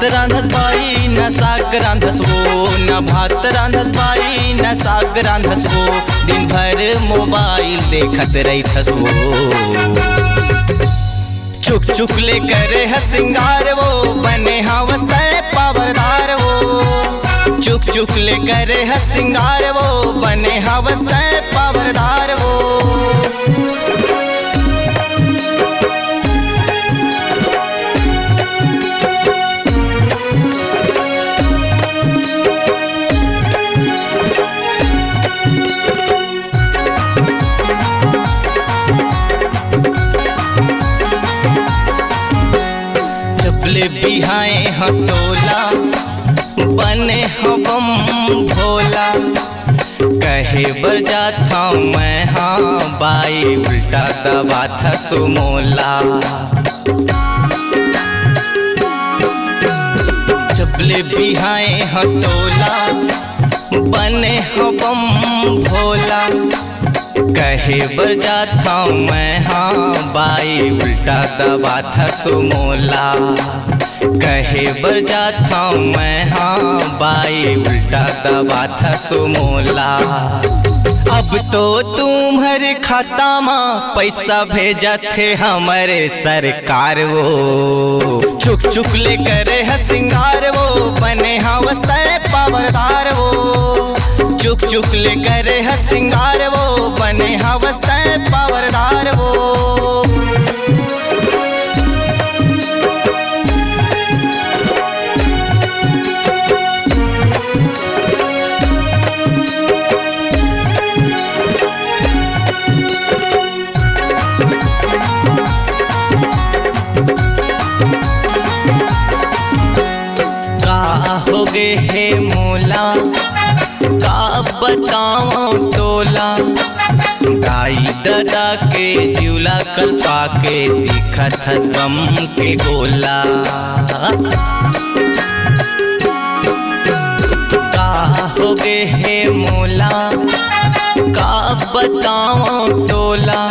रांधस बाई न साग रांधस वो, न भात रांधस बाई न साग रांधस वो, दिन भर मोबाइल देखत रहीथस वो। चुक चुक ले करे है सिंगार वो, बने हवस्ते पावरदार वो। चुक चुक ले करे है सिंगार वो, बने हवस्ते पावरदार वो। बिहाए हटोला बने हम भोला, कहे बर जाता मैं हाँ बाई उल्टा दबा था सुमोला। जबले बिहाए हटोला बने हम भोला, कहे बर जाता मैं हाँ बाई उल्टा दबा था सुमोला। कहे बर जाता मैं हाँ बाई उल्टा दबा था सुमोला। अब तो तुम्हारे खाता में पैसा भेजा थे हमारे सरकार वो। चुक चुक ले करे है सिंगार वो, बने हवस्ते पावरदार वो। चुक चुक ले करे है सिंगार वो, बने हवस्ते पावरदार वो। हो गे हे मोला का बताऊं टोला, दाई दादा के जिउला कल्पा के दिखत बम के गोला। का हो गे हे मोला का बताऊं टोला,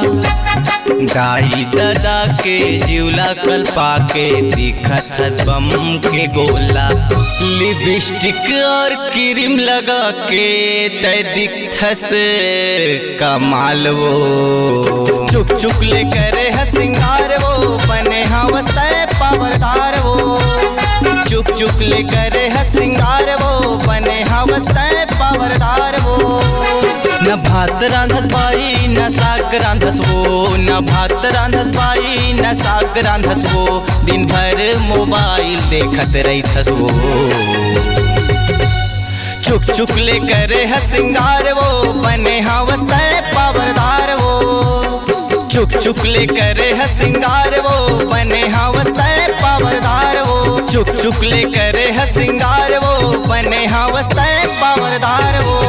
दाई दादा के जिउला कल्पा के दिखत बम के गोला। लिपस्टिक और क्रीम लगा के तय दिखस कमाल वो। चुक चुक ले करे है सिंगार वो, बने हवस्ते पावरदार वो। चुक चुक ले करे है सिंगार वो, बने हवस्ते पावरदार वो। न भात रांधस बाई न साग रांधस वो, न भात रांधस बाई न साग रांधस वो, दिन भर मोबाइल देखत रहीथस वो। चुक चुक ले करे है सिंगार वो, बने हवस्ते पावरदार वो। चुक चुक ले करे है सिंगार वो, बने हवस्ते पावरदार वो। चुक चुक ले करे है सिंगार वो, बने हवस्ते पावरदार वो।